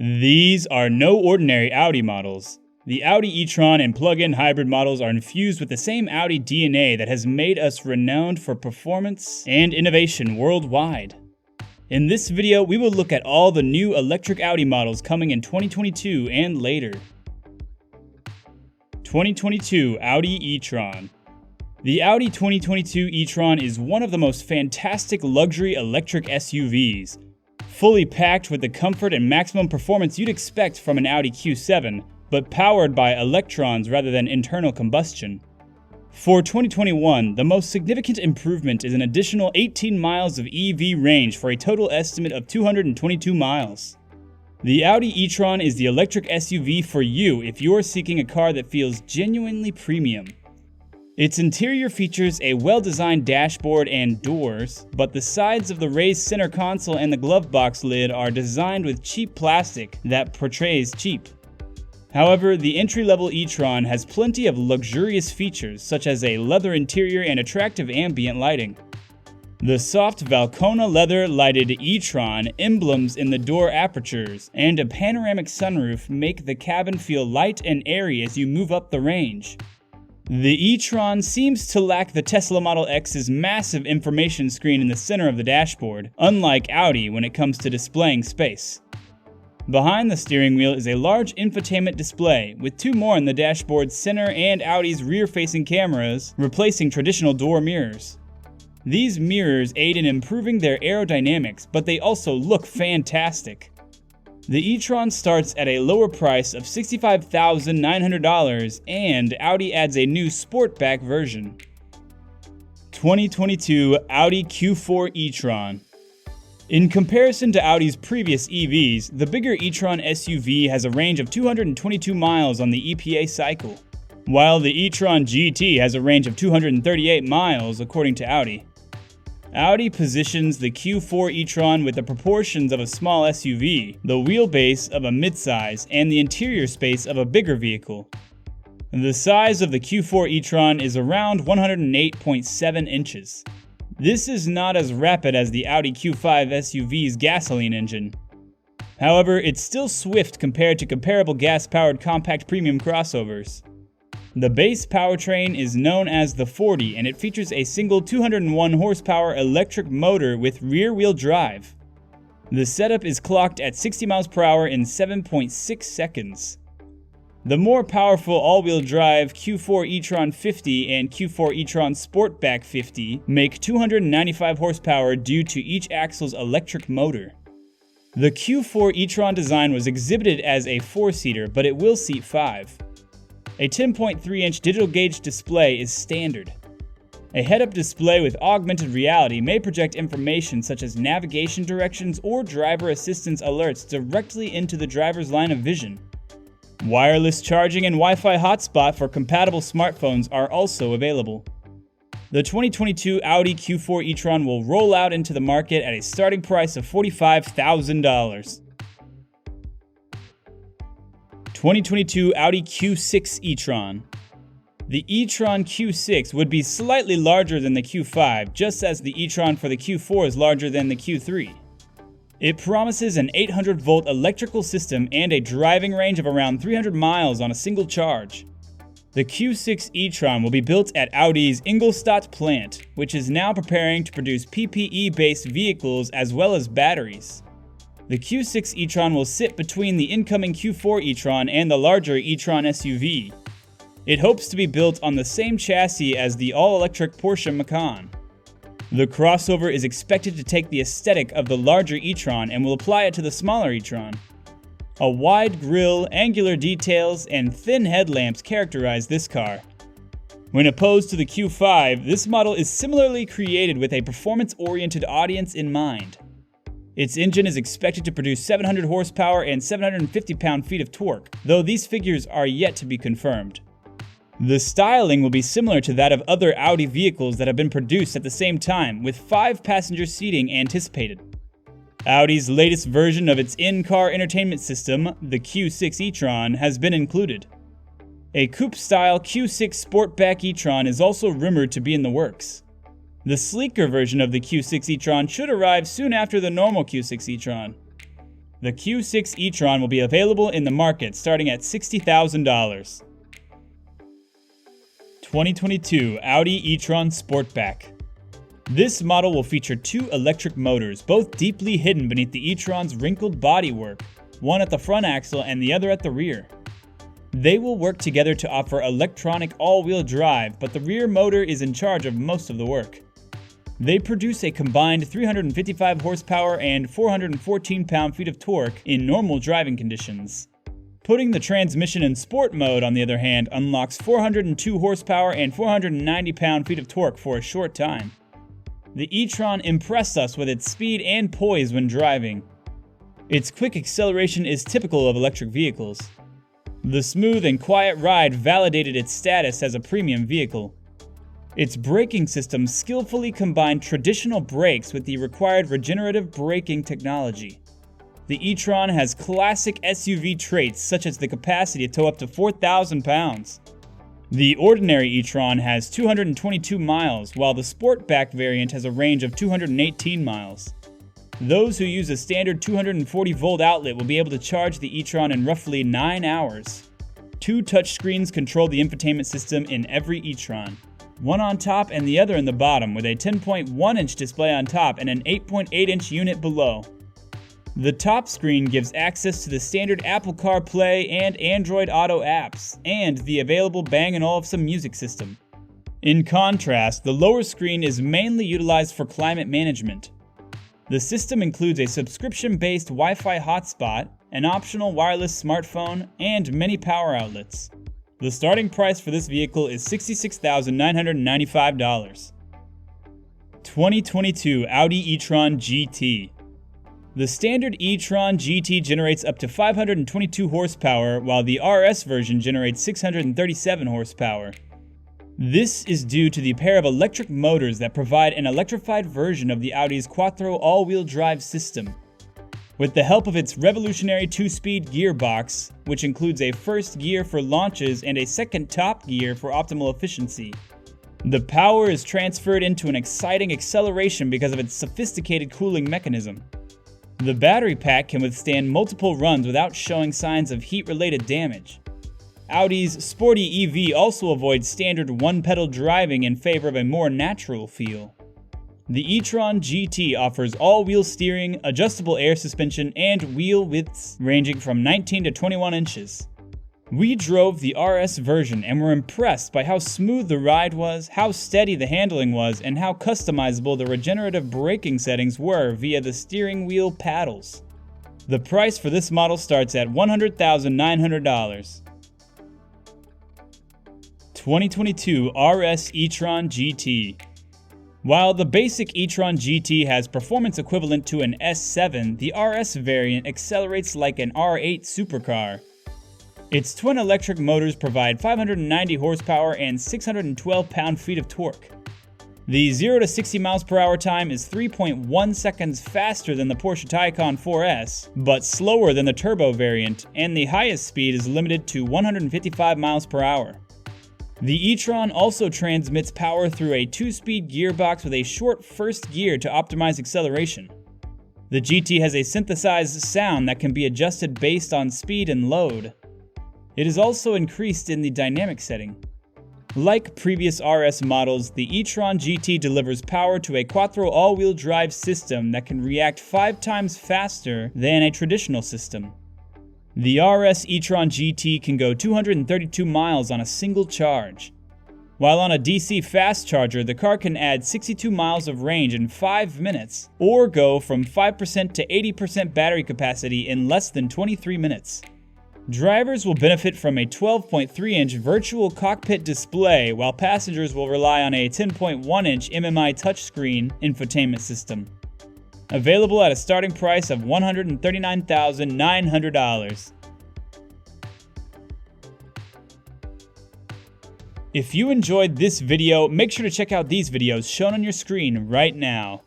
These are no ordinary Audi models. The Audi e-tron and plug-in hybrid models are infused with the same Audi DNA that has made us renowned for performance and innovation worldwide. In this video, we will look at all the new electric Audi models coming in 2022 and later. 2022 Audi e-tron. The Audi 2022 e-tron is one of the most fantastic luxury electric SUVs, fully packed with the comfort and maximum performance you'd expect from an Audi Q7, but powered by electrons rather than internal combustion. For 2021, the most significant improvement is an additional 18 miles of EV range for a total estimate of 222 miles. The Audi e-tron is the electric SUV for you if you're seeking a car that feels genuinely premium. Its interior features a well-designed dashboard and doors, but the sides of the raised center console and the glove box lid are designed with cheap plastic that portrays cheap. However, the entry-level e-tron has plenty of luxurious features such as a leather interior and attractive ambient lighting. The soft Valcona leather lighted e-tron emblems in the door apertures and a panoramic sunroof make the cabin feel light and airy as you move up the range. The e-tron seems to lack the Tesla Model X's massive information screen in the center of the dashboard, unlike Audi when it comes to displaying space. Behind the steering wheel is a large infotainment display, with two more in the dashboard's center and Audi's rear-facing cameras, replacing traditional door mirrors. These mirrors aid in improving their aerodynamics, but they also look fantastic. The e-tron starts at a lower price of $65,900, and Audi adds a new Sportback version. 2022 Audi Q4 e-tron. In comparison to Audi's previous EVs, the bigger e-tron SUV has a range of 222 miles on the EPA cycle, while the e-tron GT has a range of 238 miles according to Audi. Audi positions the Q4 e-tron with the proportions of a small SUV, the wheelbase of a midsize, and the interior space of a bigger vehicle. The size of the Q4 e-tron is around 108.7 inches. This is not as rapid as the Audi Q5 SUV's gasoline engine. However, it's still swift compared to comparable gas-powered compact premium crossovers. The base powertrain is known as the 40, and it features a single 201 horsepower electric motor with rear-wheel drive. The setup is clocked at 60 miles per hour in 7.6 seconds. The more powerful all-wheel drive Q4 e-tron 50 and Q4 e-tron Sportback 50 make 295 horsepower due to each axle's electric motor. The Q4 e-tron design was exhibited as a 4-seater, but it will seat 5. A 10.3-inch digital gauge display is standard. A head-up display with augmented reality may project information such as navigation directions or driver assistance alerts directly into the driver's line of vision. Wireless charging and Wi-Fi hotspot for compatible smartphones are also available. The 2022 Audi Q4 e-tron will roll out into the market at a starting price of $45,000. 2022 Audi Q6 e-tron. The e-tron Q6 would be slightly larger than the Q5, just as the e-tron for the Q4 is larger than the Q3. It promises an 800-volt electrical system and a driving range of around 300 miles on a single charge. The Q6 e-tron will be built at Audi's Ingolstadt plant, which is now preparing to produce PPE-based vehicles as well as batteries. The Q6 e-tron will sit between the incoming Q4 e-tron and the larger e-tron SUV. It hopes to be built on the same chassis as the all-electric Porsche Macan. The crossover is expected to take the aesthetic of the larger e-tron and will apply it to the smaller e-tron. A wide grille, angular details, and thin headlamps characterize this car. When opposed to the Q5, this model is similarly created with a performance-oriented audience in mind. Its engine is expected to produce 700 horsepower and 750 pound-feet of torque, though these figures are yet to be confirmed. The styling will be similar to that of other Audi vehicles that have been produced at the same time, with 5-passenger seating anticipated. Audi's latest version of its in-car entertainment system, the Q6 e-tron, has been included. A coupe-style Q6 Sportback e-tron is also rumored to be in the works. The sleeker version of the Q6 e-tron should arrive soon after the normal Q6 e-tron. The Q6 e-tron will be available in the market starting at $60,000. 2022 Audi e-tron Sportback. This model will feature two electric motors, both deeply hidden beneath the e-tron's wrinkled bodywork, one at the front axle and the other at the rear. They will work together to offer electronic all-wheel drive, but the rear motor is in charge of most of the work. They produce a combined 355 horsepower and 414 pound-feet of torque in normal driving conditions. Putting the transmission in sport mode, on the other hand, unlocks 402 horsepower and 490 pound-feet of torque for a short time. The e-tron impressed us with its speed and poise when driving. Its quick acceleration is typical of electric vehicles. The smooth and quiet ride validated its status as a premium vehicle. Its braking system skillfully combined traditional brakes with the required regenerative braking technology. The e-tron has classic SUV traits such as the capacity to tow up to 4,000 pounds. The ordinary e-tron has 222 miles, while the Sportback variant has a range of 218 miles. Those who use a standard 240-volt outlet will be able to charge the e-tron in roughly 9 hours. Two touchscreens control the infotainment system in every e-tron. One on top and the other in the bottom, with a 10.1-inch display on top and an 8.8-inch unit below. The top screen gives access to the standard Apple CarPlay and Android Auto apps, and the available Bang & Olufsen music system. In contrast, the lower screen is mainly utilized for climate management. The system includes a subscription-based Wi-Fi hotspot, an optional wireless smartphone, and many power outlets. The starting price for this vehicle is $66,995. 2022 Audi e-tron GT. The standard e-tron GT generates up to 522 horsepower, while the RS version generates 637 horsepower. This is due to the pair of electric motors that provide an electrified version of the Audi's Quattro all-wheel drive system. With the help of its revolutionary two-speed gearbox, which includes a first gear for launches and a second top gear for optimal efficiency, the power is transferred into an exciting acceleration because of its sophisticated cooling mechanism. The battery pack can withstand multiple runs without showing signs of heat-related damage. Audi's sporty EV also avoids standard one-pedal driving in favor of a more natural feel. The e-tron GT offers all-wheel steering, adjustable air suspension, and wheel widths ranging from 19 to 21 inches. We drove the RS version and were impressed by how smooth the ride was, how steady the handling was, and how customizable the regenerative braking settings were via the steering wheel paddles. The price for this model starts at $100,900. 2022 RS e-tron GT. While the basic e-tron GT has performance equivalent to an S7, the RS variant accelerates like an R8 supercar. Its twin electric motors provide 590 horsepower and 612 pound-feet of torque. The 0 to 60 miles per hour time is 3.1 seconds faster than the Porsche Taycan 4S, but slower than the turbo variant, and the highest speed is limited to 155 miles per hour. The e-tron also transmits power through a two-speed gearbox with a short first gear to optimize acceleration. The GT has a synthesized sound that can be adjusted based on speed and load. It is also increased in the dynamic setting. Like previous RS models, the e-tron GT delivers power to a Quattro all-wheel drive system that can react 5 times faster than a traditional system. The RS e-tron GT can go 232 miles on a single charge. While on a DC fast charger, the car can add 62 miles of range in 5 minutes, or go from 5% to 80% battery capacity in less than 23 minutes. Drivers will benefit from a 12.3-inch virtual cockpit display, while passengers will rely on a 10.1-inch MMI touchscreen infotainment system. Available at a starting price of $139,900. If you enjoyed this video, make sure to check out these videos shown on your screen right now.